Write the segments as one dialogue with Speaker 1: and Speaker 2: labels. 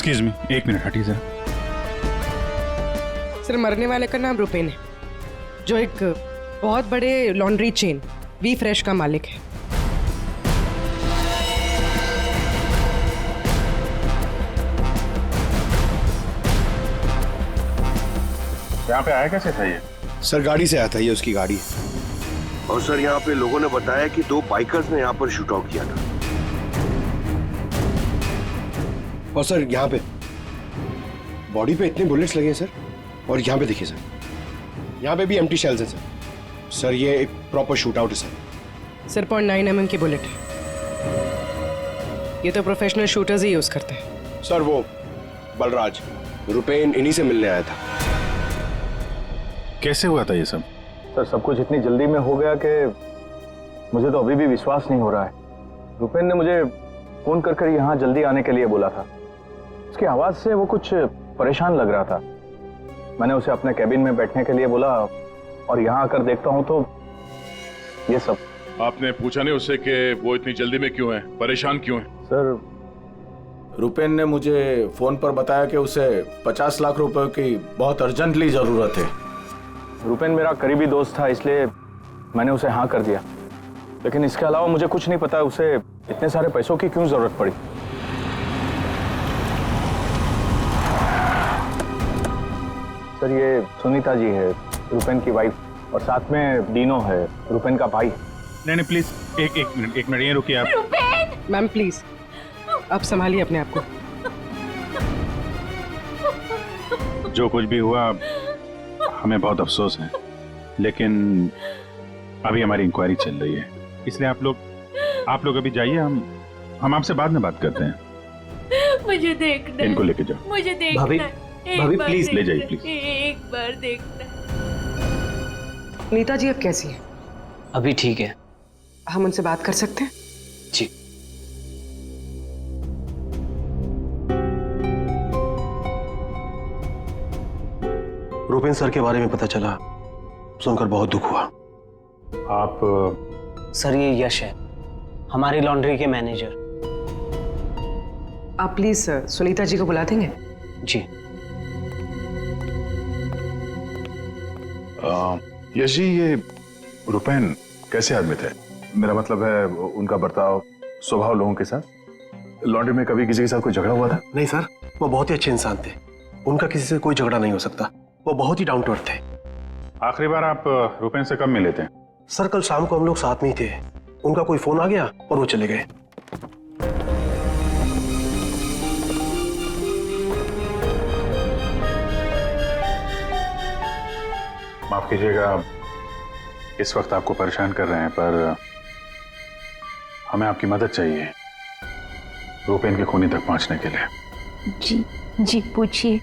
Speaker 1: Excuse me, एक minute हटिए जरा।
Speaker 2: सर, मरने वाले का नाम रुपेन है, जो एक बहुत बड़े लॉन्ड्री चेन वी फ्रेश का मालिक है।
Speaker 1: यहाँ पे आया कैसे था ये?
Speaker 3: सर गाड़ी से आया था, ये उसकी गाड़ी है।
Speaker 4: और सर यहाँ पे लोगों ने बताया कि 2 बाइकर्स ने यहाँ पर शूट आउट किया था।
Speaker 3: और सर यहाँ पे बॉडी पे इतने बुलेट्स लगे हैं सर, और यहाँ पे देखिए सर, यहाँ पे भी एम्प्टी शेल्स हैं सर। सर ये एक प्रॉपर शूट आउट है सर।
Speaker 2: सर 0.9 mm की बुलेट है। ये तो प्रोफेशनल शूटर्स ही यूज करते हैं।
Speaker 3: सर वो बलराज रुपेन इन्हीं से मिलने आया था।
Speaker 1: कैसे हुआ था ये सब?
Speaker 5: सर सब कुछ इतनी जल्दी में हो गया कि मुझे तो अभी भी विश्वास नहीं हो रहा है। रुपेन ने मुझे फोन कर यहाँ जल्दी आने के लिए बोला था। उसकी आवाज से वो कुछ परेशान लग रहा था। मैंने उसे अपने कैबिन में बैठने के लिए बोला और यहाँ आकर देखता हूँ तो ये सब।
Speaker 6: आपने पूछा नहीं उससे कि वो इतनी जल्दी में क्यों है, परेशान क्यों है?
Speaker 5: सर
Speaker 7: रुपेन ने मुझे फोन पर बताया कि उसे 50 लाख रुपए की बहुत अर्जेंटली जरूरत है।
Speaker 5: रुपेन मेरा करीबी दोस्त था, इसलिए मैंने उसे हाँ कर दिया। लेकिन इसके अलावा मुझे कुछ नहीं पता उसे इतने सारे पैसों की क्यों जरूरत पड़ी। सर ये सुनीता जी है, रुपेन की वाइफ, और साथ में डीनो है, रुपेन का भाई।
Speaker 1: नहीं प्लीज एक मिनट ये रुकिए आप।
Speaker 2: मैम प्लीज, आप संभालिए अपने आप को।
Speaker 1: जो कुछ भी हुआ हमें बहुत अफसोस है, लेकिन अभी हमारी इंक्वायरी चल रही है, इसलिए आप लोग अभी जाइए। हम आपसे बाद में बात करते हैं।
Speaker 8: मुझे देखना,
Speaker 1: इनको लेके जाओ।
Speaker 8: मुझे देखना।
Speaker 9: भाभी प्लीज
Speaker 1: ले जाइए प्लीज।
Speaker 8: एक बार देखना।
Speaker 2: नीता जी अब कैसी है?
Speaker 9: अभी ठीक है।
Speaker 2: हम उनसे बात कर सकते हैं?
Speaker 9: जी।
Speaker 3: रुपेन सर के बारे में पता चला, सुनकर बहुत दुख हुआ।
Speaker 1: आप
Speaker 9: सर ये यश है, हमारी लॉन्ड्री के मैनेजर।
Speaker 2: आप प्लीज सुनीता जी को बुला देंगे?
Speaker 9: जी।
Speaker 6: यश जी, ये रुपेन कैसे आदमी थे? मेरा मतलब है उनका बर्ताव, स्वभाव लोगों के साथ। लॉन्ड्री में कभी किसी के साथ कोई झगड़ा हुआ था?
Speaker 3: नहीं सर, वो बहुत ही अच्छे इंसान थे, उनका किसी से कोई झगड़ा नहीं हो सकता। वो बहुत ही डाउन टू अर्थ थे।
Speaker 1: आखिरी बार आप रुपेन से कब मिले थे?
Speaker 3: सर कल शाम को हम लोग साथ में ही थे, उनका कोई फोन आ गया और वो चले गए।
Speaker 1: माफ कीजिएगा इस वक्त आपको परेशान कर रहे हैं, पर हमें आपकी मदद चाहिए रुपेन के खूनी तक पहुंचने के लिए।
Speaker 8: जी पूछिए।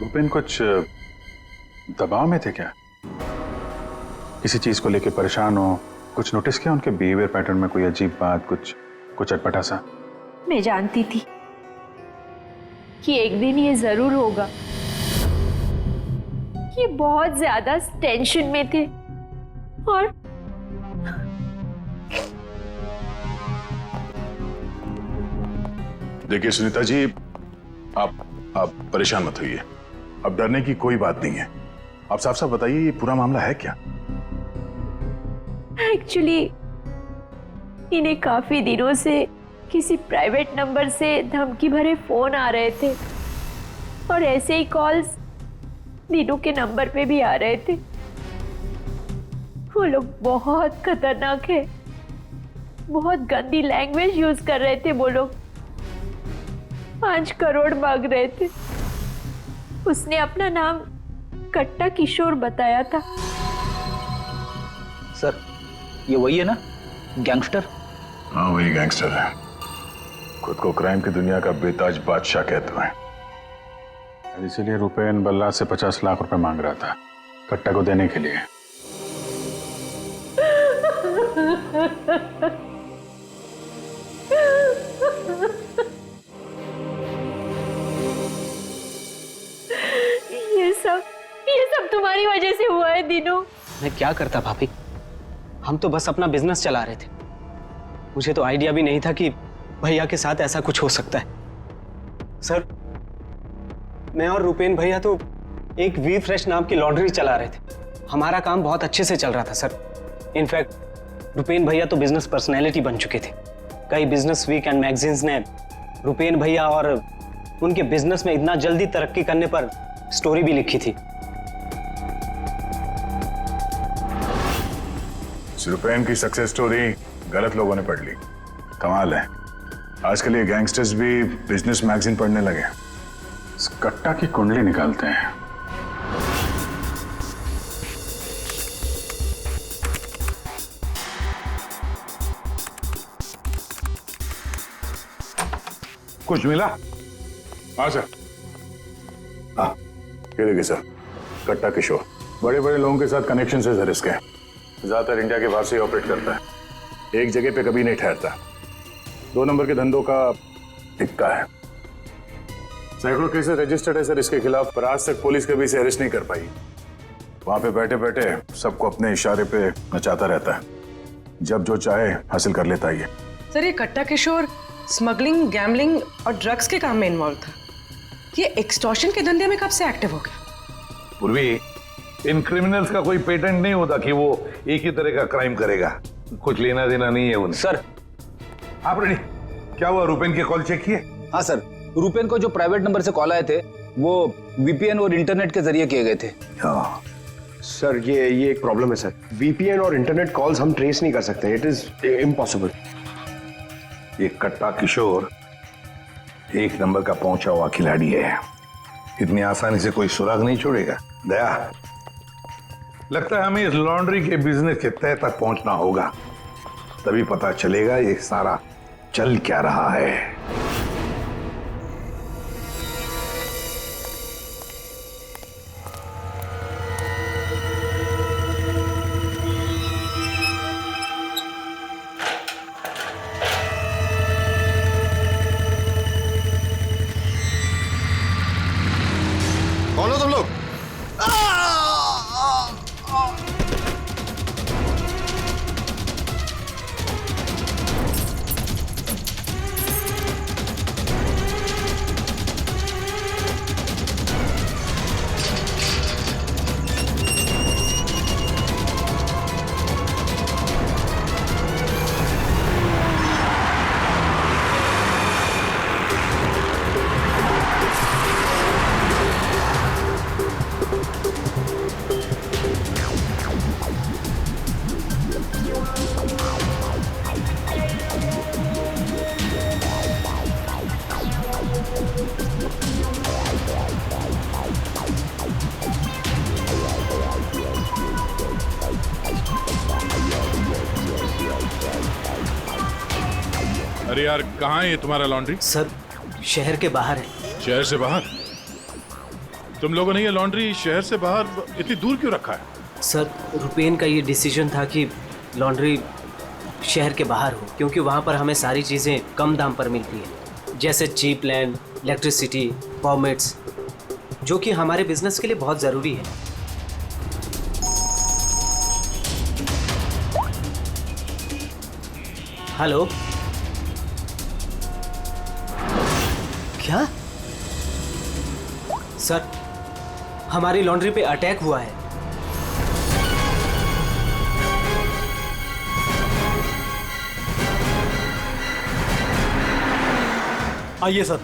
Speaker 1: रुपेन कुछ दबाव में थे क्या? किसी चीज को लेकर परेशान हो? कुछ नोटिस किया उनके बिहेवियर पैटर्न में? कोई अजीब बात, कुछ अटपटा सा?
Speaker 8: मैं जानती थी कि एक दिन ये जरूर होगा। ये बहुत ज्यादा टेंशन में थे और
Speaker 6: देखिए सुनीता जी, आप परेशान मत होइए। अब डरने की कोई बात नहीं है। आप साफ साफ बताइए ये पूरा मामला है क्या?
Speaker 8: एक्चुअली इन्हें काफी दिनों से किसी प्राइवेट नंबर से धमकी भरे फोन आ रहे थे और ऐसे ही कॉल्स दीनू के नंबर पे भी आ रहे थे। वो लोग बहुत खतरनाक है, बहुत गंदी लैंग्वेज यूज कर रहे थे। वो लोग 5 करोड़ मांग रहे थे। उसने अपना नाम कट्टा किशोर बताया था।
Speaker 9: सर ये वही है ना, गैंगस्टर?
Speaker 6: हाँ वही गैंगस्टर है। खुद को क्राइम की दुनिया का बेताज बादशाह कहते हैं।
Speaker 1: इसीलिए रुपेन बल्ला से 50 लाख रुपए मांग रहा था कट्टा को देने के लिए।
Speaker 8: ये सब तुम्हारी वजह से हुआ है दीनू।
Speaker 9: मैं क्या करता भाभी, हम तो बस अपना बिजनेस चला रहे थे। मुझे तो आइडिया भी नहीं था कि भैया के साथ ऐसा कुछ हो सकता है। सर, मैं और रुपेन भैया तो एक वी फ्रेश नाम की लॉन्ड्री चला रहे थे। हमारा काम बहुत अच्छे से चल रहा था सर। इनफैक्ट रुपेन भैया तो बिजनेस पर्सनैलिटी बन चुके थे। कई बिजनेस वीक एंड मैगजीन्स ने रुपेन भैया और उनके बिजनेस में इतना जल्दी तरक्की करने पर स्टोरी भी लिखी थी।
Speaker 6: रुपेन की सक्सेस स्टोरी गलत लोगों ने पढ़ ली। कमाल है, आजकल ये गैंगस्टर्स भी बिजनेस मैगजीन पढ़ने लगे।
Speaker 1: इस कट्टा की कुंडली निकालते हैं।
Speaker 6: कुछ मिला? हाँ सर। हाँ, ये देखिए सर, कट्टा किशोर बड़े बड़े लोगों के साथ कनेक्शन से सर इसके। ज्यादातर इंडिया के बाहर से ऑपरेट करता है, एक जगह पे कभी नहीं ठहरता। 2 नंबर के धंधों का टिक्का है। सैकड़ों केसेस रजिस्टर्ड है सर इसके खिलाफ, पर आज तक पुलिस कभी इसे अरेस्ट नहीं कर पाई। वहां पे बैठे बैठे सबको अपने इशारे पे नचाता रहता है, जब जो चाहे हासिल कर लेता है।
Speaker 2: सर, ये कट्टा किशोर स्मगलिंग, गैम्बलिंग और ड्रग्स के काम में इन्वॉल्व था। ये एक्सटॉर्शन के धंधे में कब से एक्टिव हो गया?
Speaker 10: पूर्वी, इन क्रिमिनल्स का कोई पेटेंट नहीं होता कि वो एक ही तरह का क्राइम करेगा। कुछ लेना देना नहीं है उन्हें।
Speaker 5: सर,
Speaker 10: आप रेडी? क्या हुआ, रुपेन के कॉल चेक किए?
Speaker 5: हाँ सर, रुपेन को जो प्राइवेट नंबर से कॉल आए थे वो वीपीएन और इंटरनेट के जरिए किए गए थे।
Speaker 10: हाँ
Speaker 3: सर, ये एक प्रॉब्लम है सर। वीपीएन और इंटरनेट कॉल्स हम ट्रेस नहीं कर सकते। It is impossible.
Speaker 10: ये कट्टा किशोर 1 नंबर का पहुंचा हुआ खिलाड़ी है। इतनी आसानी से कोई सुराग नहीं छोड़ेगा। दया, लगता है हमें इस लॉन्ड्री के बिजनेस के तह तक पहुंचना होगा, तभी पता चलेगा ये सारा चल क्या रहा है।
Speaker 3: कौन हो तुम लोग?
Speaker 1: अरे यार, कहाँ है ये तुम्हारा लॉन्ड्री?
Speaker 9: सर, शहर के बाहर है।
Speaker 1: शहर से बाहर? तुम लोगों ने ये लॉन्ड्री शहर से बाहर इतनी दूर क्यों रखा है?
Speaker 9: सर, रुपेन का ये डिसीजन था कि लॉन्ड्री शहर के बाहर हो, क्योंकि वहाँ पर हमें सारी चीज़ें कम दाम पर मिलती हैं, जैसे चीप लैंड, इलेक्ट्रिसिटी, परमिट्स, जो कि हमारे बिजनेस के लिए बहुत ज़रूरी है। हेलो, क्या? सर, हमारी लॉन्ड्री पे अटैक हुआ है।
Speaker 5: आइए सर।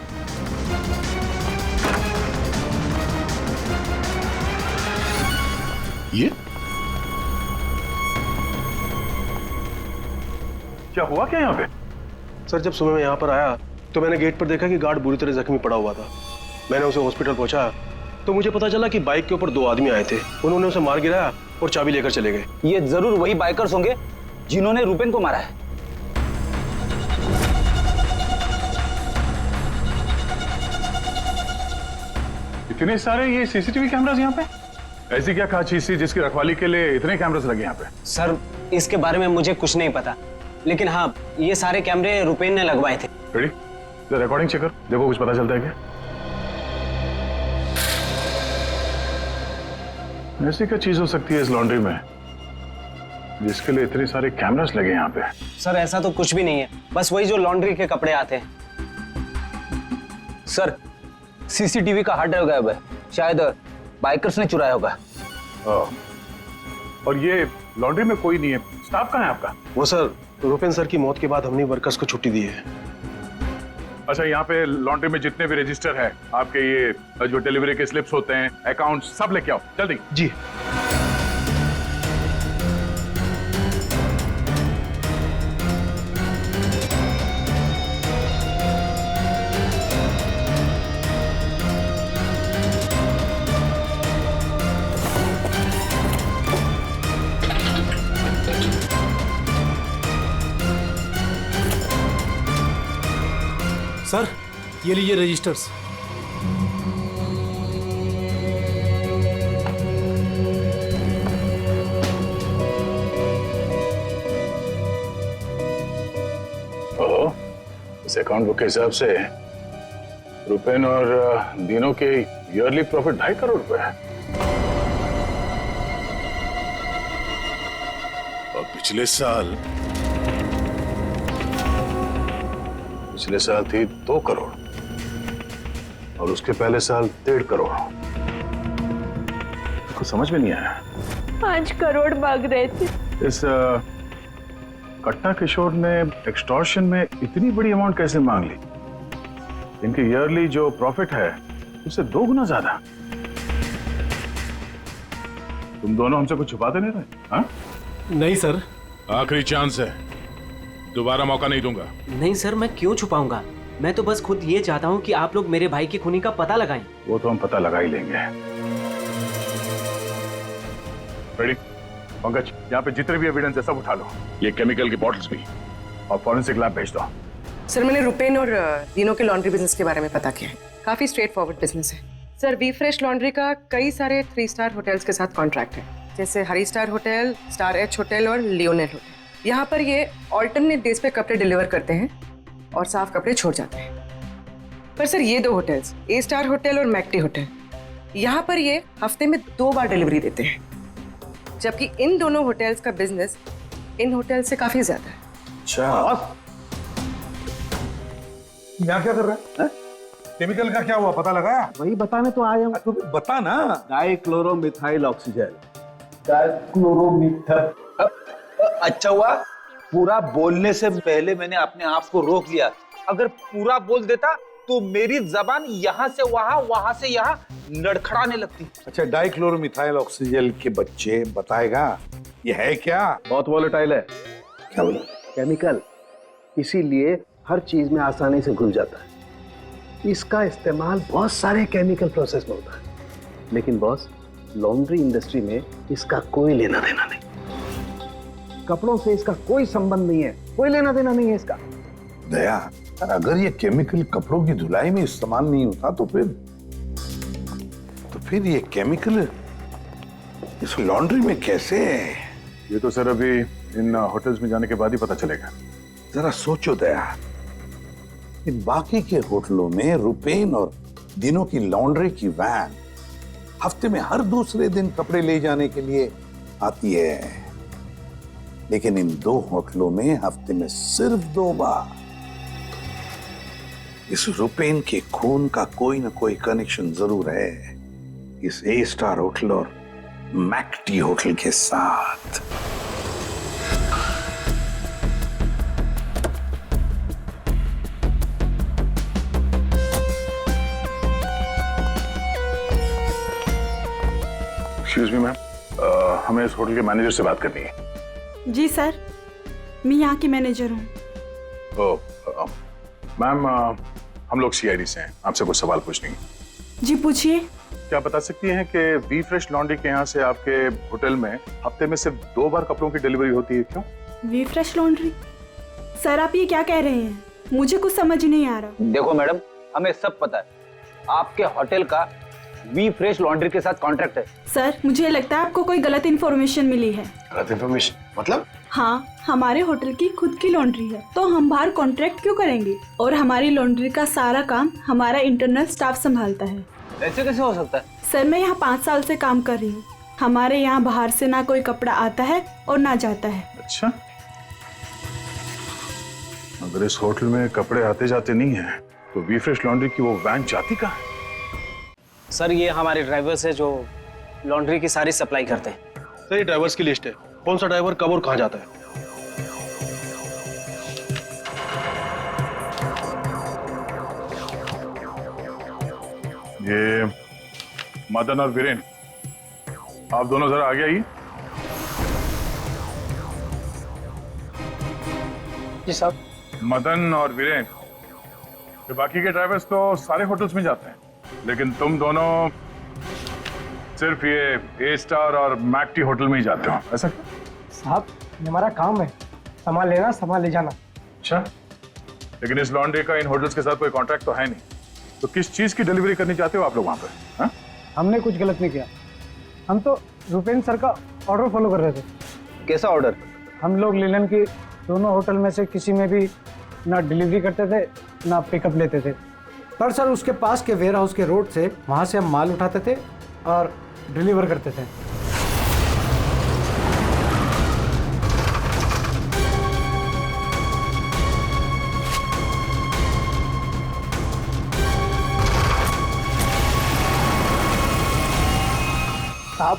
Speaker 6: ये क्या हुआ क्या यहाँ पे?
Speaker 3: सर, जब सुबह मैं यहाँ पर आया तो मैंने गेट पर देखा कि गार्ड बुरी तरह जख्मी पड़ा हुआ था। मैंने उसे हॉस्पिटल पहुंचाया तो मुझे पता चला कि बाइक के ऊपर 2 आदमी आए थे। उन्होंने उसे मार गिराया और चाबी लेकर चले गए।
Speaker 5: ये जरूर वही बाइकर्स होंगे जिन्होंने रुपेन को मारा है।
Speaker 1: इतने सारे ये सीसीटीवी कैमरास यहाँ पे? ऐसी क्या खास चीज थी जिसकी रखवाली के लिए इतने कैमरास लगे यहाँ पे?
Speaker 9: सर, इसके बारे में मुझे कुछ नहीं पता, लेकिन हाँ, ये सारे कैमरे रुपेन ने लगवाए थे।
Speaker 1: रेडी? रिकॉर्डिंग चेक कर, देखो कुछ पता चलता है क्या? ऐसी क्या चीज हो सकती है इस लॉन्ड्री में जिसके लिए इतने सारे कैमरास लगे यहाँ पे?
Speaker 9: सर, ऐसा तो कुछ भी नहीं है, बस वही जो लॉन्ड्री के कपड़े आते हैं।
Speaker 11: सर सीसीटीवी का हार्ड ड्राइव गायब है, शायद बाइकर्स ने चुराया होगा।
Speaker 6: और ये लॉन्ड्री में कोई नहीं है, स्टाफ कहाँ है आपका?
Speaker 3: वो सर रुपेन सर की मौत के बाद हमने वर्कर्स को छुट्टी दी है।
Speaker 6: अच्छा, यहाँ पे लॉन्ड्री में जितने भी रजिस्टर है आपके, ये जो डिलीवरी के स्लिप्स होते हैं, अकाउंट, सब लेके आओ जल्दी।
Speaker 3: जी।
Speaker 12: सर ये लीजिए रजिस्टर्स।
Speaker 6: ओह, इस अकाउंट बुक के हिसाब से रुपेन और दीनों के ईयरली प्रॉफिट 2.5 करोड़ रुपए है। और पिछले साल थी 2 करोड़ और उसके पहले साल 1.5 करोड़। कुछ समझ में नहीं आया।
Speaker 8: 5 करोड़ मांग रहे थे।
Speaker 6: इस कट्टा किशोर ने एक्सटॉर्शन में इतनी बड़ी अमाउंट कैसे मांग ली? इनके ईयरली जो प्रॉफिट है उससे 2 गुना ज्यादा। तुम दोनों हमसे कुछ छुपाते नहीं रहे? हाँ?
Speaker 12: नहीं सर।
Speaker 6: आखिरी चांस है, दोबारा मौका नहीं दूंगा।
Speaker 9: नहीं सर, मैं क्यों छुपाऊंगा? मैं तो बस खुद ये चाहता हूँ कि आप लोग मेरे भाई की खूनी का पता लगाएं।
Speaker 6: वो तो हम पता लगा ही लेंगे। रेडी? पंकज, यहाँ पे जितने भी एविडेंस है सब उठा लो, ये केमिकल की बॉटल्स भी, और फॉरेंसिक लैब भेज दो।
Speaker 2: सर मैंने रुपेन और दीनों के लॉन्ड्री बिजनेस के बारे में पता किया है। काफी स्ट्रेट फॉरवर्ड बिजनेस है सर। वी फ्रेश लॉन्ड्री का कई सारे 3 स्टार होटल्स के साथ कॉन्ट्रैक्ट है, जैसे Hari star hotel, star H hotel और लियोनेल होटल। यहाँ पर ये ऑल्टरनेट डेज पे कपड़े डिलीवर करते हैं और साफ कपड़े छोड़ जाते हैं। पर सर ये 2 होटल्स, ए स्टार होटल और मैक्टी होटल, यहाँ पर ये हफ्ते में 2 बार डिलीवरी देते हैं, जबकि इन दोनों होटल्स का बिजनेस इन होटल से काफी ज्यादा है।
Speaker 10: अच्छा, यहाँ क्या कर रहा है? केमिकल का क्या हुआ, पता लगाया?
Speaker 11: वही बताने तो आया हूँ।
Speaker 10: तो बता ना।
Speaker 11: डाइक्लोरोमिथाइल ऑक्सीजन। डाइक्लोरोमिथाइल। अच्छा हुआ पूरा बोलने से पहले मैंने अपने आप को रोक लिया। अगर पूरा बोल देता तो मेरी जबान यहाँ से वहां, वहां से यहाँ लड़खड़ाने लगती।
Speaker 10: अच्छा, डाइक्लोरोमिथाइल ऑक्सीजन के बच्चे बताएगा ये है क्या?
Speaker 11: बहुत वोलेटाइल है।
Speaker 10: क्या बोला?
Speaker 11: केमिकल, इसीलिए हर चीज में आसानी से घुल जाता है। इसका इस्तेमाल बहुत सारे केमिकल प्रोसेस में होता है, लेकिन बॉस लॉन्ड्री इंडस्ट्री में इसका कोई लेना देना नहीं। कपड़ों से इसका कोई संबंध नहीं है, कोई लेना देना नहीं है इसका।
Speaker 10: दया, अगर ये केमिकल कपड़ों की धुलाई में इस्तेमाल नहीं होता तो फिर ये केमिकल इस लॉन्ड्री में कैसे?
Speaker 6: ये तो सर अभी इन होटल्स में जाने के बाद ही पता चलेगा।
Speaker 10: जरा सोचो दया, इन बाकी के होटलों में रुपेन और दिनों की लॉन्ड्री की वैन हफ्ते में हर दूसरे दिन कपड़े ले जाने के लिए आती है, लेकिन इन 2 होटलों में हफ्ते में सिर्फ 2 बार। इस रुपेन के खून का कोई ना कोई कनेक्शन जरूर है इस ए स्टार होटल और मैक्टी होटल के साथ।
Speaker 6: एक्सक्यूज मी मैम, हमें इस होटल के मैनेजर से बात करनी है।
Speaker 13: जी सर, मैं यहाँ की मैनेजर हूँ।
Speaker 6: मैम, हम लोग सीआईडी से हैं, आपसे कुछ सवाल पूछनी है।
Speaker 13: जी पूछिए।
Speaker 6: क्या बता सकती हैं कि वी फ्रेश लॉन्ड्री के यहाँ से आपके होटल में हफ्ते में सिर्फ 2 बार कपड़ों की डिलीवरी होती है, क्यों?
Speaker 13: We fresh laundry? सर आप ये क्या कह रहे हैं? मुझे कुछ समझ नहीं आ रहा।
Speaker 11: देखो मैडम, हमें सब पता है आपके होटल का वी फ्रेश लॉन्ड्री के साथ कॉन्ट्रैक्ट है।
Speaker 13: सर मुझे लगता है आपको कोई गलत इन्फॉर्मेशन मिली है।
Speaker 3: गलत इन्फॉर्मेशन मतलब?
Speaker 13: हाँ, हमारे होटल की खुद की लॉन्ड्री है, तो हम बाहर कॉन्ट्रैक्ट क्यों करेंगे? और हमारी लॉन्ड्री का सारा काम हमारा इंटरनल स्टाफ संभालता है।
Speaker 11: ऐसे कैसे हो सकता है?
Speaker 13: सर मैं यहाँ 5 साल से काम कर रही हूँ। हमारे यहाँ बाहर से ना कोई कपड़ा आता है और ना जाता है।
Speaker 6: अच्छा, अगर इस होटल में कपड़े आते जाते नहीं है तो वी फ्रेश लॉन्ड्री की वो वैन जाती कहाँ है?
Speaker 9: सर ये हमारे ड्राइवर्स है जो लॉन्ड्री की सारी सप्लाई करते हैं।
Speaker 12: सर ये ड्राइवर्स की लिस्ट है, कौन सा ड्राइवर कब और कहाँ जाता है।
Speaker 6: ये मदन और वीरेन, आप दोनों जरा आगे आइए।
Speaker 9: जी साहब।
Speaker 6: मदन और वीरेन, ये बाकी के ड्राइवर्स तो सारे होटल्स में जाते हैं, लेकिन तुम दोनों सिर्फ ये ए स्टार और मैक टी होटल में ही जाते हो, ऐसा क्यों?
Speaker 12: साहब ये हमारा काम है, सामान लेना सामान ले जाना।
Speaker 6: अच्छा, लेकिन इस लॉन्ड्री का इन होटल्स के साथ कोई कॉन्ट्रैक्ट तो है नहीं, तो किस चीज की डिलीवरी करनी चाहते हो आप लोग वहां पर? हाँ?
Speaker 12: हमने कुछ गलत नहीं किया, हम तो रुपेन सर का ऑर्डर फॉलो कर रहे थे।
Speaker 9: कैसा ऑर्डर?
Speaker 12: हम लोग लिनन की दोनों होटल में से किसी में भी ना डिलीवरी करते थे ना पिकअप लेते थे, पर सर उसके पास के वेयर हाउस के रोड से वहाँ से हम माल उठाते थे और डिलीवर करते थे।
Speaker 9: साहब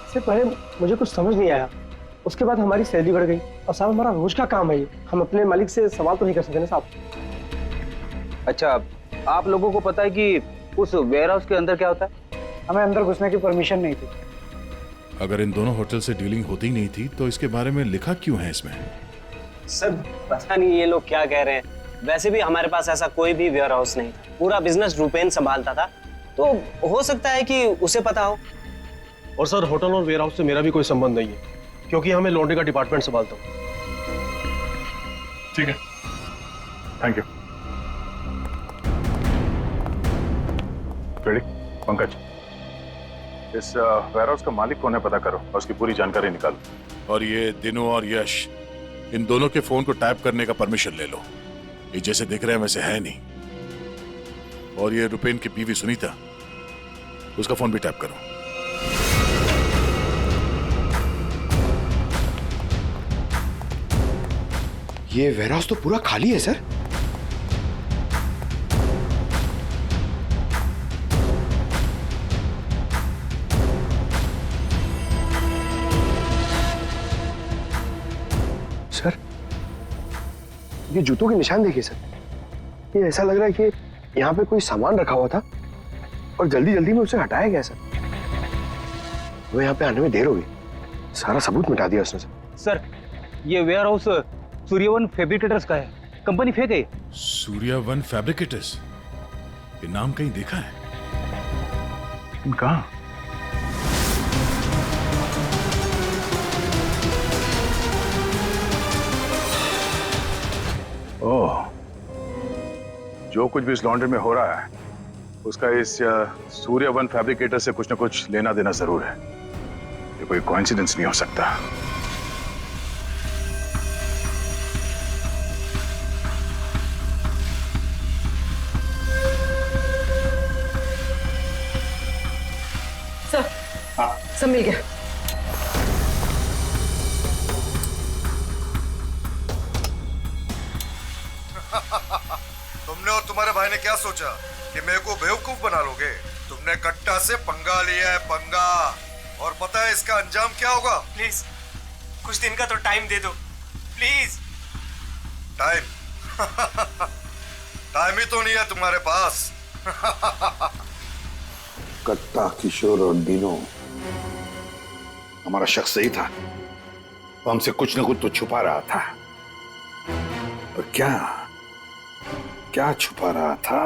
Speaker 9: इससे पहले मुझे कुछ समझ नहीं आया, उसके बाद हमारी सैलरी बढ़ गई और साहब हमारा रोज का काम है ये, हम अपने मालिक से सवाल तो नहीं कर सकते ना साहब।
Speaker 14: अच्छा, आप लोगों को पता है कि उस वेयर हाउस के अंदर क्या होता है?
Speaker 12: हमें अंदर घुसने की परमिशन नहीं थी।
Speaker 6: अगर इन दोनों होटल से डीलिंग होती नहीं थी तो इसके बारे में लिखा क्यों है इसमें?
Speaker 9: सर पता नहीं ये लोग क्या कह रहे हैं, वैसे भी हमारे पास ऐसा कोई भी वेयर हाउस नहीं था, पूरा बिजनेस रुपेन संभालता था, तो हो सकता है कि उसे पता हो।
Speaker 12: और सर होटल और वेयर हाउस से मेरा भी कोई संबंध नहीं है, क्योंकि हमें लॉन्ड्री का डिपार्टमेंट संभालता हूँ।
Speaker 6: ठीक है, थैंक यू। रेडी? पंकज, इस वेयर हाउस का मालिक कौन है पता करो और उसकी पूरी जानकारी निकालो। और ये दिनू और यश, इन दोनों के फोन को टैप करने का परमिशन ले लो, ये जैसे दिख रहे हैं वैसे है नहीं। और ये रुपेन की बीवी सुनीता, उसका फोन भी टैप करो।
Speaker 3: ये वेयरहाउस तो पूरा खाली है सर। सर ये जूतों के निशान देखिए सर, ये ऐसा लग रहा है कि यहाँ पे कोई सामान रखा हुआ था और जल्दी जल्दी में उसे हटाया गया सर। वो यहाँ पे आने में देर हो गई, सारा सबूत मिटा दिया उसने सर।
Speaker 14: सर ये वेयर हाउस सूर्यवन फैब्रिकेटर्स का है, कंपनी फेक है।
Speaker 6: सूर्यवन फैब्रिकेटर्स, ये नाम कहीं देखा है? लेकिन कहां? ओह, जो कुछ भी इस लॉन्ड्री में हो रहा है उसका इस सूर्यवन फैब्रिकेटर से कुछ ना कुछ लेना देना जरूर है। ये कोई कोइंसिडेंस नहीं हो सकता।
Speaker 2: सब मिल गया।
Speaker 15: तुमने और तुम्हारे भाई ने क्या सोचा कि मेरे को बेवकूफ बना लोगे? तुमने कट्टा से पंगा लिया है, पंगा। और पता है इसका अंजाम क्या होगा?
Speaker 9: प्लीज कुछ दिन का तो टाइम दे दो प्लीज।
Speaker 15: टाइम? टाइम ही तो नहीं है तुम्हारे पास।
Speaker 10: कट्टा, किशोर और डीनो, हमारा शख्स सही था, वो हमसे कुछ न कुछ तो छुपा रहा था। और क्या क्या छुपा रहा था?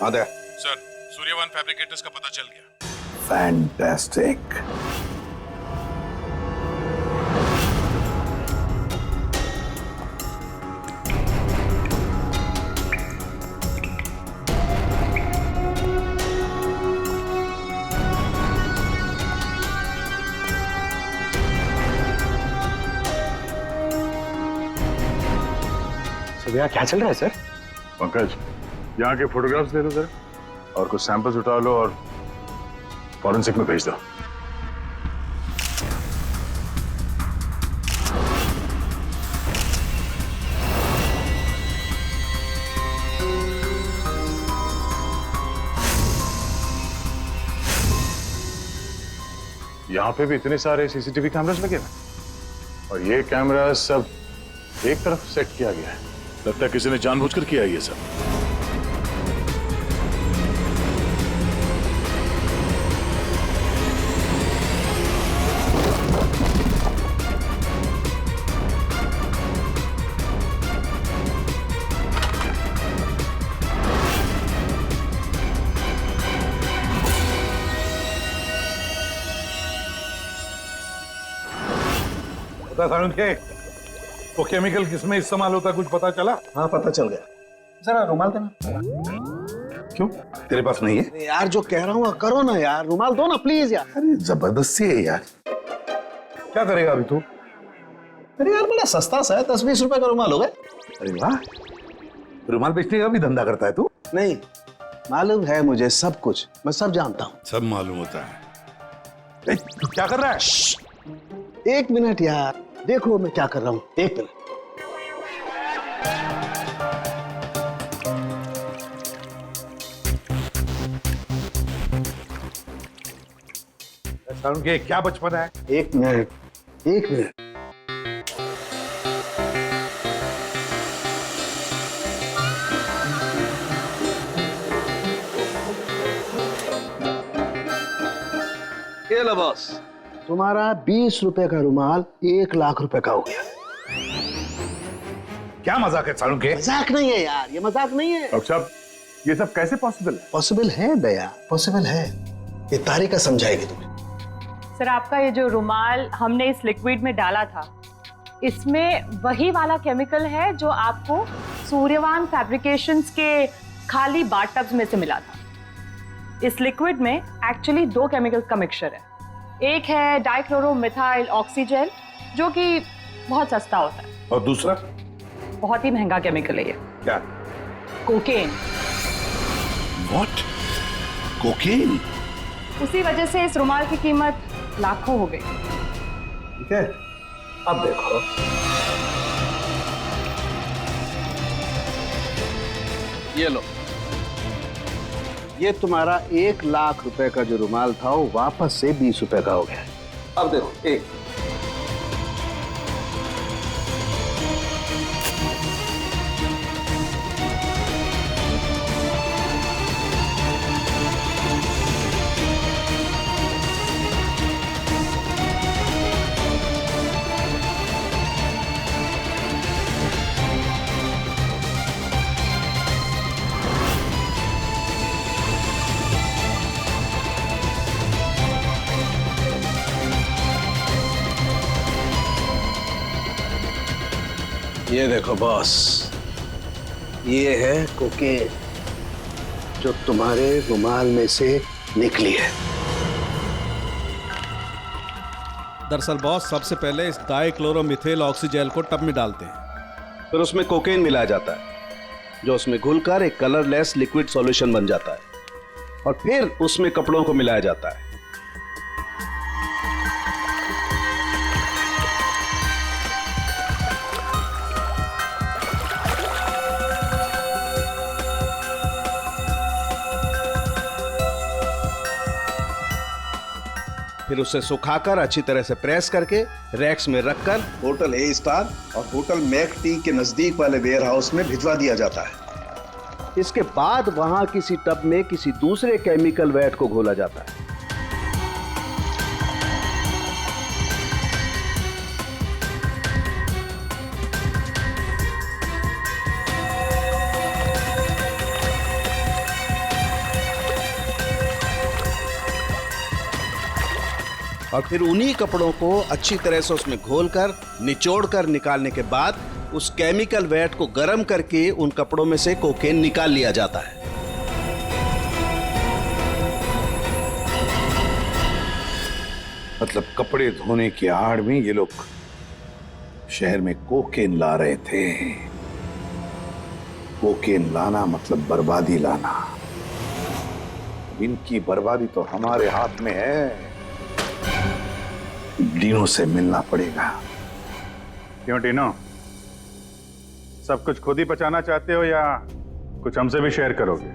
Speaker 10: आदे
Speaker 6: सर, सूर्यवन फैब्रिकेटर्स का पता चल गया।
Speaker 10: फैंटास्टिक।
Speaker 3: यहाँ क्या चल रहा है सर?
Speaker 6: पंकज, यहाँ के फोटोग्राफ्स ले लो जरा और कुछ सैंपल्स उठा लो और फॉरेंसिक में भेज दो। यहाँ पे भी इतने सारे सीसीटीवी कैमरास लगे हुए और ये कैमरा सब एक तरफ सेट किया गया है। लगता है किसी ने जानबूझकर किया है ये सब।
Speaker 10: सारुण के वो केमिकल किसमें इस्तेमाल होता कुछ पता चला?
Speaker 11: हाँ पता चल गया। जरा रुमाल देना।
Speaker 10: क्यों तेरे पास नहीं है?
Speaker 11: यार जो कह रहा हूँ करो ना यार, रुमाल दो ना प्लीज यार।
Speaker 10: अरे जबरदस्ती है यार। क्या करेगा अभी तू?
Speaker 11: अरे यार बड़ा सस्ता सा है, 10-20 रुपए का रुमाल होगा।
Speaker 10: अरे वाह, रुमाल बेचने का भी धंधा करता है तू?
Speaker 11: नहीं, मालूम है मुझे सब कुछ, मैं सब जानता हूँ।
Speaker 10: सब मालूम होता है। तू क्या कर रहा है?
Speaker 11: 1 मिनट यार, देखो मैं क्या कर रहा हूँ। 1 मिनट।
Speaker 10: सारुण के क्या बचपन है?
Speaker 11: 1 मिनट, 1 मिनट। ये लो बॉस, तुम्हारा 20 रुपए का रुमाल 1 लाख रुपए का हो गया।
Speaker 10: क्या मजाक है सारुण के?
Speaker 11: मजाक नहीं है यार, ये मजाक नहीं है।
Speaker 6: डॉक्टर साहब ये सब कैसे पॉसिबल है?
Speaker 11: पॉसिबल है दया, पॉसिबल है। ये तारिका समझाएगी तुम्हें।
Speaker 16: सर आपका ये जो रुमाल हमने इस लिक्विड में डाला था, इसमें वही वाला केमिकल है जो आपको सूर्यवान फैब्रिकेशंस के खाली बाथटब्स में से मिला था। इस लिक्विड में एक्चुअली 2 केमिकल्स का मिक्सचर है। एक है डाइक्लोरोमिथाइल ऑक्सीजेल जो कि बहुत सस्ता होता है,
Speaker 10: और दूसरा
Speaker 16: बहुत ही महंगा केमिकल है ये।
Speaker 10: क्या?
Speaker 16: कोकेन।
Speaker 10: व्हाट? कोकेन?
Speaker 16: उसी वजह से इस रुमाल की कीमत लाखों हो गई।
Speaker 11: ठीक है, अब देखो। ये लो, ये तुम्हारा 1 लाख रुपए का जो रुमाल था वो वापस से 20 रुपए का हो गया। अब देखो, एक ये देखो बॉस, ये है कोकेन जो तुम्हारे रुमाल में से निकली है।
Speaker 17: दरअसल बॉस सबसे पहले इस डाइक्लोरोमिथेल ऑक्सीजेल को टब में डालते हैं,
Speaker 11: फिर उसमें कोकेन मिलाया जाता है जो उसमें घुलकर एक कलरलेस लिक्विड सॉल्यूशन बन जाता है और फिर उसमें कपड़ों को मिलाया जाता है। फिर उसे सुखाकर अच्छी तरह से प्रेस करके रैक्स में रखकर होटल ए स्टार और होटल मैक टी के नजदीक वाले वेयर हाउस में भिजवा दिया जाता है। इसके बाद वहां किसी टब में किसी दूसरे केमिकल वैट को घोला जाता है। और फिर उन्हीं कपड़ों को अच्छी तरह से उसमें घोलकर निचोड़कर निकालने के बाद उस केमिकल वैट को गर्म करके उन कपड़ों में से कोकेन निकाल लिया जाता है।
Speaker 10: मतलब कपड़े धोने की आड़ में ये लोग शहर में कोकेन ला रहे थे। कोकेन लाना मतलब बर्बादी लाना। इनकी बर्बादी तो हमारे हाथ में है। डीनो से मिलना पड़ेगा।
Speaker 1: क्यों डीनो, सब कुछ खुद ही पचाना चाहते हो या कुछ हमसे भी शेयर करोगे?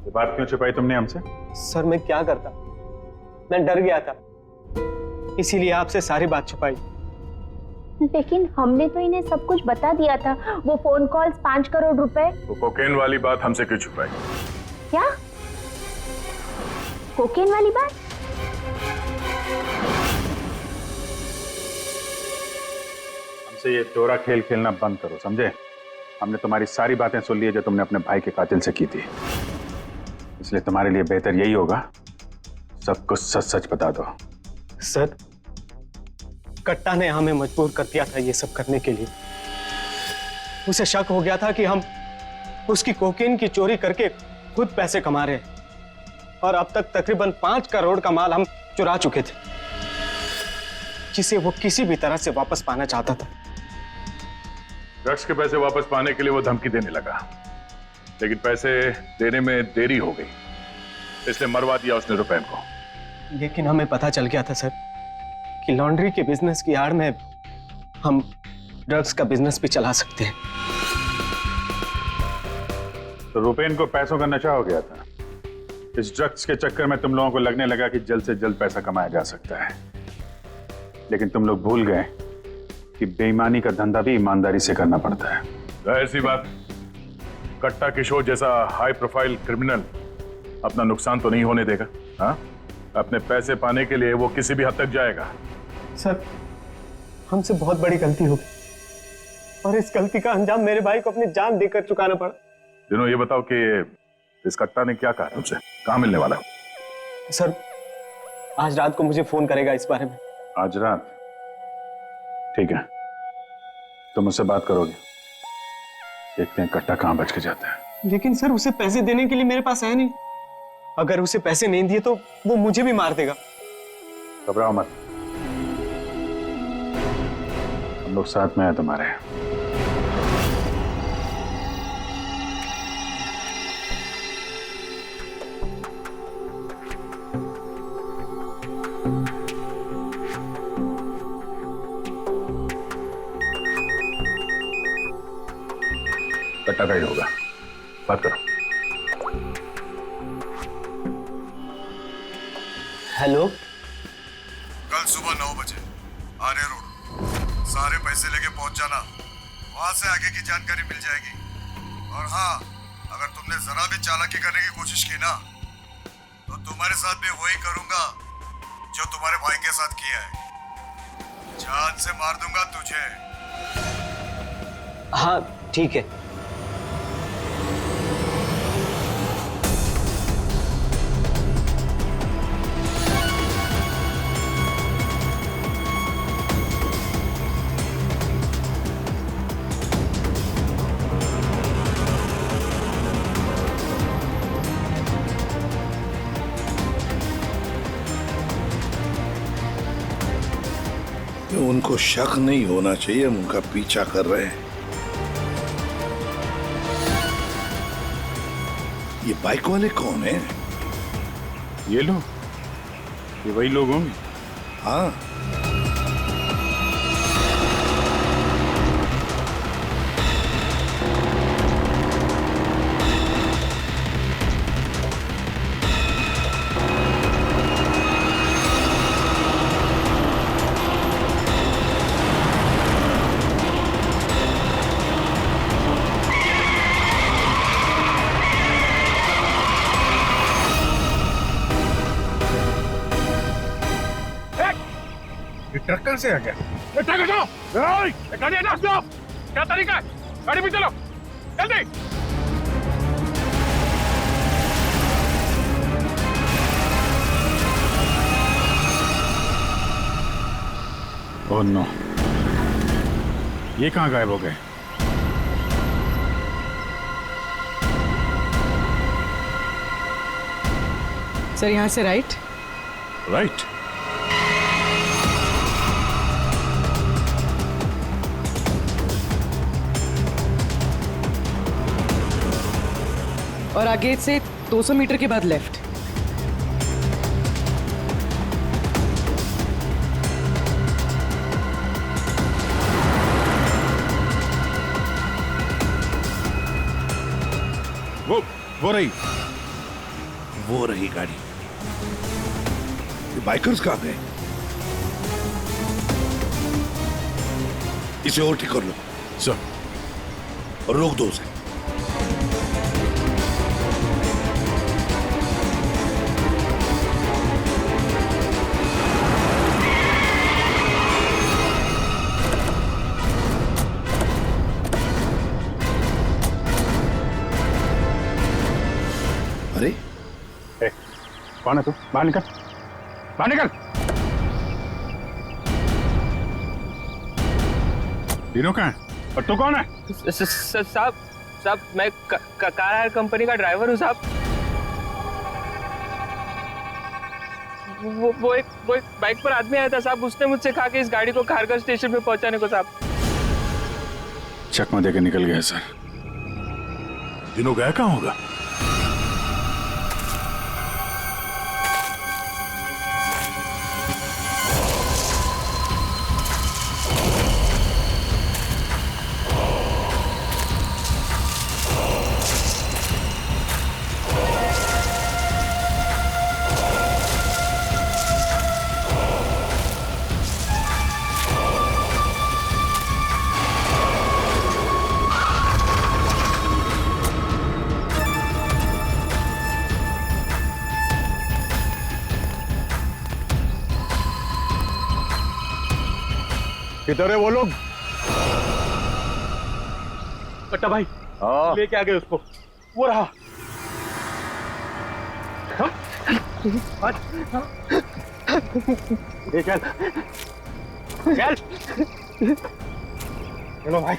Speaker 1: ये बात क्यों छुपाई तुमने हमसे?
Speaker 9: सर मैं क्या करता, मैं डर गया था, इसीलिए आपसे सारी बात छुपाई।
Speaker 8: लेकिन हमने तो इन्हें सब कुछ बता दिया था, वो फोन कॉल्स, 5 करोड़ रुपए।
Speaker 6: वो कोकेन वाली बात हमसे क्यों छुपाई?
Speaker 8: क्या कोकेन वाली बात?
Speaker 1: हमसे ये चोरा खेल खेलना बंद करो, समझे? हमने तुम्हारी सारी बातें सुन ली है जो तुमने अपने भाई के कातिल से की थी, इसलिए तुम्हारे लिए बेहतर यही होगा सब कुछ सच सच बता दो।
Speaker 9: सर, कट्टा ने हमें मजबूर कर दिया था ये सब करने के लिए। उसे शक हो गया था कि हम उसकी कोकेन की चोरी करके खुद पैसे कमा रहे हैं, और अब तक तकरीबन 5 करोड़ का माल हम चुरा चुके थे, जिसे वो किसी भी तरह से वापस पाना चाहता था।
Speaker 6: ड्रग्स के पैसे वापस पाने के लिए वो धमकी देने लगा, लेकिन पैसे देने में देरी हो गई, इसलिए मरवा दिया उसने रुपैन को।
Speaker 9: लेकिन हमें पता चल गया था सर कि लॉन्ड्री के बिजनेस की आड़ में हम ड्रग्स का बिजनेस भी चला सकते हैं।
Speaker 1: तो रुपैन को पैसों का नशा हो गया था। इस ड्रग्स के चक्कर में तुम लोगों को लगने लगा कि जल्द से जल्द पैसा कमाया जा सकता है, लेकिन तुम लोग भूल गए कि बेईमानी का धंधा भी ईमानदारी से करना पड़ता है।
Speaker 6: जाहिर सी बात, कट्टा किशोर जैसा हाई प्रोफाइल क्रिमिनल अपना नुकसान तो नहीं होने देगा। हाँ, अपने पैसे पाने के लिए वो किसी भी हद तक जाएगा।
Speaker 9: सर, हमसे बहुत बड़ी गलती हो गई, और इस गलती का अंजाम मेरे भाई को अपनी जान देकर चुकाना पड़ा।
Speaker 6: दिनों, ये बताओ कि इस कट्टा ने क्या कहा तुमसे? कहाँ मिलने वाला?
Speaker 9: सर, आज रात को मुझे फोन करेगा इस बारे में।
Speaker 1: आज रात? ठीक है, तुम मुझसे बात करोगे, देखते हैं कट्टा कहाँ बच के जाता है।
Speaker 9: लेकिन सर, उसे पैसे देने के लिए मेरे पास है नहीं। अगर उसे पैसे नहीं दिए तो वो मुझे भी मार देगा।
Speaker 1: घबराओ मत, हम लोग साथ में हैं तुम्हारे।
Speaker 6: कट्टा का ही होगा, बात करो।
Speaker 9: हेलो,
Speaker 15: कल सुबह 9 बजे आर्य रोड, सारे पैसे लेके पहुंच जाना, वहां से आगे की जानकारी मिल जाएगी। और हाँ, अगर तुमने जरा भी चालाकी करने की कोशिश की ना, तो तुम्हारे साथ भी वही करूंगा जो तुम्हारे भाई के साथ किया है। जान से मार दूंगा तुझे।
Speaker 9: हाँ ठीक है।
Speaker 10: उनको शक नहीं होना चाहिए, हम उनका पीछा कर रहे हैं। ये बाइक वाले कौन हैं?
Speaker 1: ये लोग, ये वही लोग होंगे।
Speaker 10: हाँ,
Speaker 6: ट्रक से आ गया। गाड़ी हटा दो। क्या तरीका है? गाड़ी में चलो, जल्दी।
Speaker 1: ओह नो, ये कहाँ गायब हो गए?
Speaker 2: सर, यहाँ से राइट।
Speaker 1: राइट?
Speaker 2: और आगे से 200 मीटर के बाद लेफ्ट।
Speaker 1: वो रही
Speaker 10: वो रही गाड़ी। बाइकर्स कहाँ गए? इसे और ठीक कर लो
Speaker 6: सर।
Speaker 10: और रोक दो उसे।
Speaker 1: अरे कौन है तू? बाहर निकल, बाहर निकल। तीनों कहाँ है और तू कौन है?
Speaker 9: साहब मैं कार हायर कंपनी का ड्राइवर हूँ साहब। वो एक बाइक पर आदमी आया था साहब, उसने मुझसे कहा कि इस गाड़ी को खारगर स्टेशन पे पहुंचाने को साहब।
Speaker 1: चकमा देके निकल गया सर।
Speaker 6: दिनों गया कहाँ होगा?
Speaker 5: किधर है वो लोग?
Speaker 9: कट्टा भाई
Speaker 5: लेके आ गए उसको।
Speaker 9: वो रहा।
Speaker 5: चल चल चलो भाई।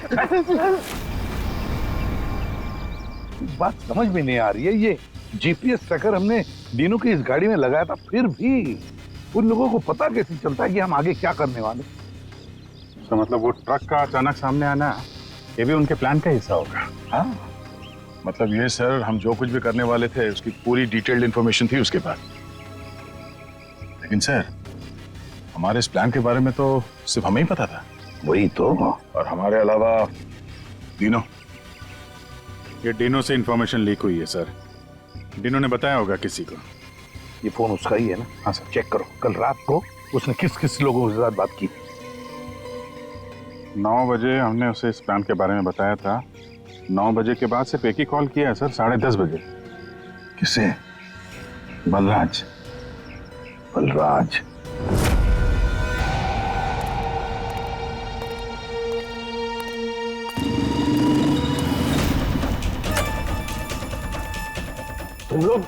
Speaker 10: बात समझ में नहीं आ रही है, ये जीपीएस ट्रैकर हमने दिनों की इस गाड़ी में लगाया था, फिर भी उन लोगों को पता कैसे चलता है कि हम आगे क्या करने वाले?
Speaker 1: तो मतलब वो ट्रक का अचानक सामने आना ये भी उनके प्लान का हिस्सा होगा?
Speaker 10: हाँ,
Speaker 6: मतलब ये सर, हम जो कुछ भी करने वाले थे उसकी पूरी डिटेल्ड इंफॉर्मेशन थी उसके पास। लेकिन सर, हमारे इस प्लान के बारे में तो सिर्फ हमें ही पता था।
Speaker 10: वही तो।
Speaker 6: और हमारे अलावा डिनो।
Speaker 1: ये डिनो से इंफॉर्मेशन लीक हुई है सर। डिनो ने बताया होगा किसी को।
Speaker 10: ये फोन उसका ही है ना?
Speaker 1: हाँ सर।
Speaker 10: चेक करो कल रात को उसने किस किस लोगों के साथ बात की।
Speaker 1: 9 बजे हमने उसे इस प्लान के बारे में बताया था। 9 बजे के बाद सिर्फ एक ही कॉल किया है सर, 10:30 बजे।
Speaker 10: किसे? बलराज। बलराज
Speaker 5: तुम लोग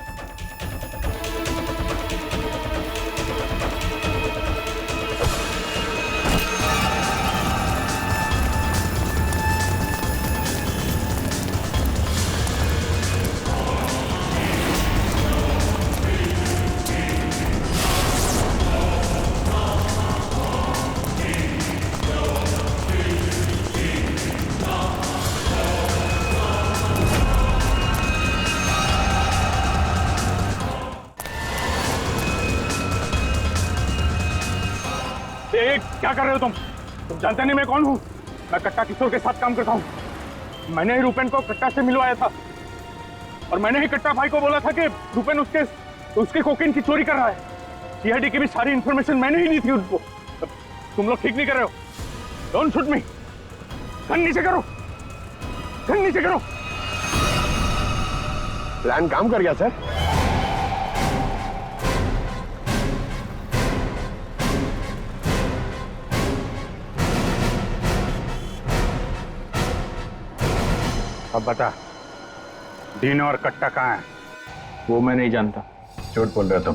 Speaker 5: क्या कर रहे हो तुम जानते नहीं मैं कौन हूँ? मैं कट्टा किशोर के साथ काम करता हूँ। मैंने ही रूपेन को कट्टा से मिलवाया था और मैंने ही कट्टा भाई को बोला था कि रूपेन उसके कोकीन की चोरी कर रहा है। सीआईडी की भी सारी इंफॉर्मेशन मैंने ही दी थी उनको। तुम लोग ठीक नहीं कर रहे हो। Don't shoot me. गन नीचे करो, गन नीचे करो।
Speaker 3: प्लान काम कर गया सर।
Speaker 1: अब बता, डिनो और कट्टा कहाँ है?
Speaker 5: वो मैं नहीं जानता।
Speaker 1: झूठ बोल रहे हो तुम।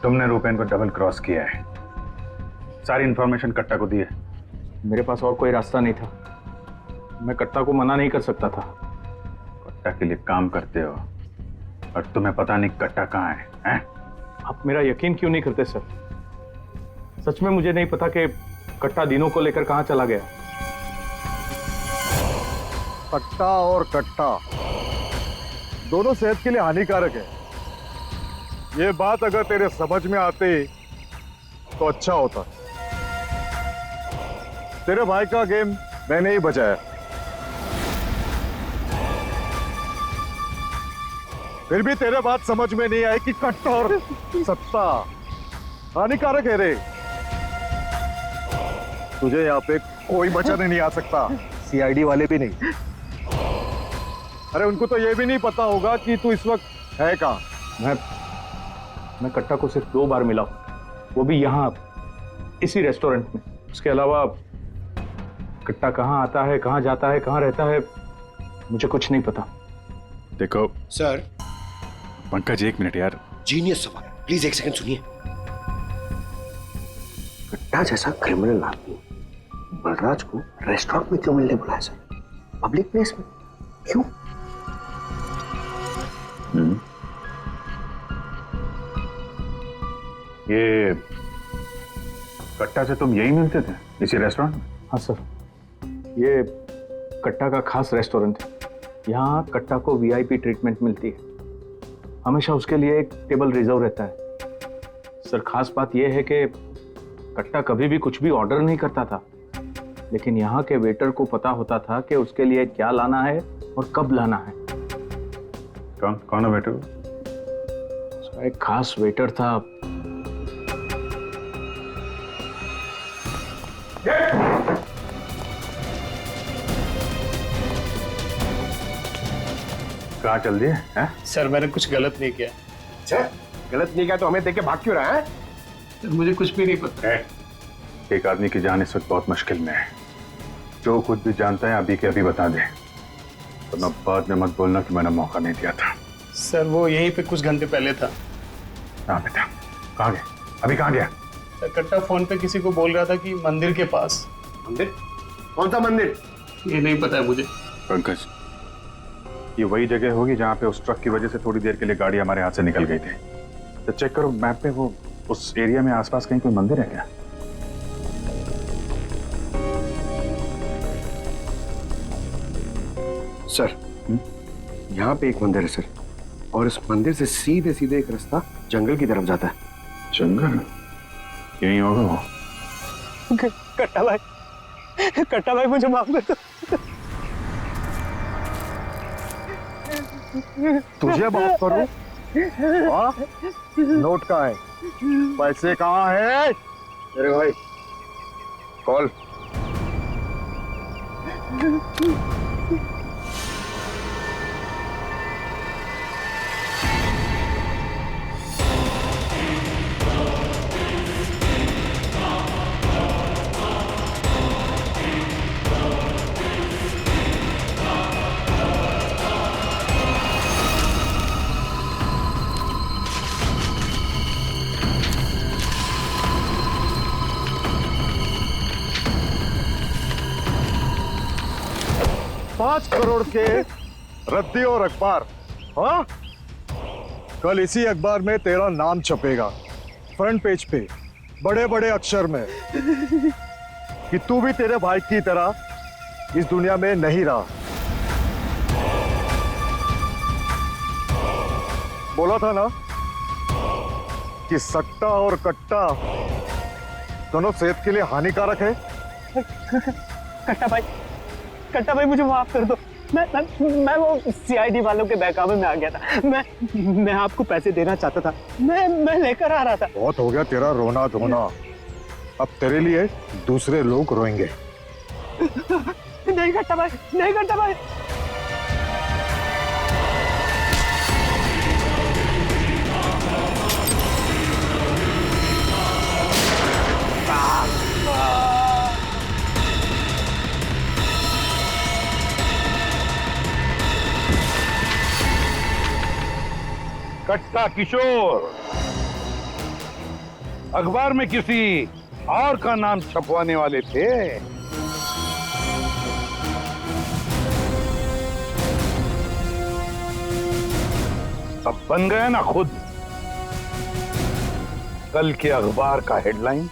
Speaker 1: तुमने रूपेन को डबल क्रॉस किया है। सारी इंफॉर्मेशन कट्टा को दी है।
Speaker 5: मेरे पास और कोई रास्ता नहीं था। मैं कट्टा को मना नहीं कर सकता था।
Speaker 1: कट्टा के लिए काम करते हो और तुम्हें पता नहीं कट्टा कहाँ है, हैं?
Speaker 5: आप मेरा यकीन क्यों नहीं करते सर? सच में मुझे नहीं पता कि कट्टा दिनों को लेकर कहाँ चला गया।
Speaker 15: कट्टा और कट्टा दोनों सेहत के लिए हानिकारक है। ये बात अगर तेरे समझ में आती तो अच्छा होता। तेरे भाई का गेम मैंने ही बचाया। फिर भी तेरे बात समझ में नहीं आई कि कट्टा और सत्ता हानिकारक है रे। तुझे यहाँ पे कोई बचाने नहीं आ सकता, सीआईडी वाले भी नहीं। अरे उनको तो ये भी नहीं पता होगा कि तू इस वक्त है कहाँ।
Speaker 5: मैं कट्टा को सिर्फ 2 बार मिला हूं, वो भी यहाँ इसी रेस्टोरेंट में। उसके अलावा कट्टा कहाँ आता है, कहाँ जाता है, कहाँ रहता है, मुझे कुछ नहीं पता।
Speaker 1: देखो
Speaker 3: सर।
Speaker 1: पंकज, 1 मिनट यार।
Speaker 3: जीनियस सवाल, प्लीज 1 सेकंड सुनिए। कट्टा जैसा क्रिमिनल आदमी बलराज को रेस्टोरेंट में क्यों मिलने बुलाया सर? पब्लिक प्लेस में क्यों?
Speaker 1: ये कट्टा से तुम यही मिलते थे, इसी रेस्टोरेंट में?
Speaker 5: हाँ सर, ये कट्टा का खास रेस्टोरेंट है। यहाँ कट्टा को वीआईपी ट्रीटमेंट मिलती है। हमेशा उसके लिए एक टेबल रिजर्व रहता है। सर, खास बात यह है कि कट्टा कभी भी कुछ भी ऑर्डर नहीं करता था, लेकिन यहाँ के वेटर को पता होता था कि उसके लिए क्या लाना है और कब लाना है।
Speaker 1: कौन है वेटर?
Speaker 5: एक खास वेटर था।
Speaker 1: कहाँ चल दिए हैं?
Speaker 9: सर मैंने कुछ गलत नहीं किया।
Speaker 3: अच्छा, गलत नहीं किया तो हमें देख के भाग क्यों रहा है?
Speaker 9: सर मुझे कुछ भी नहीं पता।
Speaker 1: एक आदमी की जान इस वक्त बहुत मुश्किल में है। जो कुछ भी जानता है अभी के अभी बता दे, वरना बाद में मत बोलना कि मैंने मौका नहीं दिया था।
Speaker 9: सर वो यहीं पे कुछ घंटे पहले था।
Speaker 1: हाँ बेटा, कहाँ गया? अभी कहाँ गया?
Speaker 9: सर कट्टा फोन पे किसी को बोल रहा था कि मंदिर के पास।
Speaker 3: मंदिर? कौन सा मंदिर?
Speaker 9: ये नहीं पता है मुझे।
Speaker 1: पंकज, ये वही जगह होगी जहाँ पे उस ट्रक की वजह से थोड़ी देर के लिए गाड़ी हमारे हाथ से निकल गई थी। तो चेक करो मैप पे, वो उस एरिया में आसपास कहीं कोई मंदिर है क्या?
Speaker 3: सर, यहाँ पे एक मंदिर है सर, और इस मंदिर से सीधे सीधे एक रास्ता जंगल की तरफ जाता है।
Speaker 1: जंगल? यही होगा वो।
Speaker 9: कट्टा भाई मुझे माफ कर दो।
Speaker 15: तुझे माफ करूं? नोट कहाँ है? पैसे कहाँ है?
Speaker 3: अरे भाई, कॉल।
Speaker 15: $5 करोड़ के रद्दी और अखबार। हाँ, कल इसी अखबार में तेरा नाम छपेगा, फ्रंट पेज पे बड़े बड़े अक्षर में, कि तू भी तेरे भाई की तरह इस दुनिया में नहीं रहा। बोला था ना कि सट्टा और कट्टा दोनों सेहत के लिए हानिकारक है।
Speaker 9: कट्टा भाई मुझे माफ कर दो। मैं वो सीआईडी वालों के बहकावे में आ गया था। मैं आपको पैसे देना चाहता था। मैं लेकर आ रहा था।
Speaker 15: बहुत हो गया तेरा रोना धोना, अब तेरे लिए दूसरे लोग रोएंगे।
Speaker 9: नहीं कट्टा भाई, नहीं कट्टा भाई।
Speaker 10: कट्टा किशोर अखबार में किसी और का नाम छपवाने वाले थे। अब बन गया ना खुद। कल के अखबार का हेडलाइन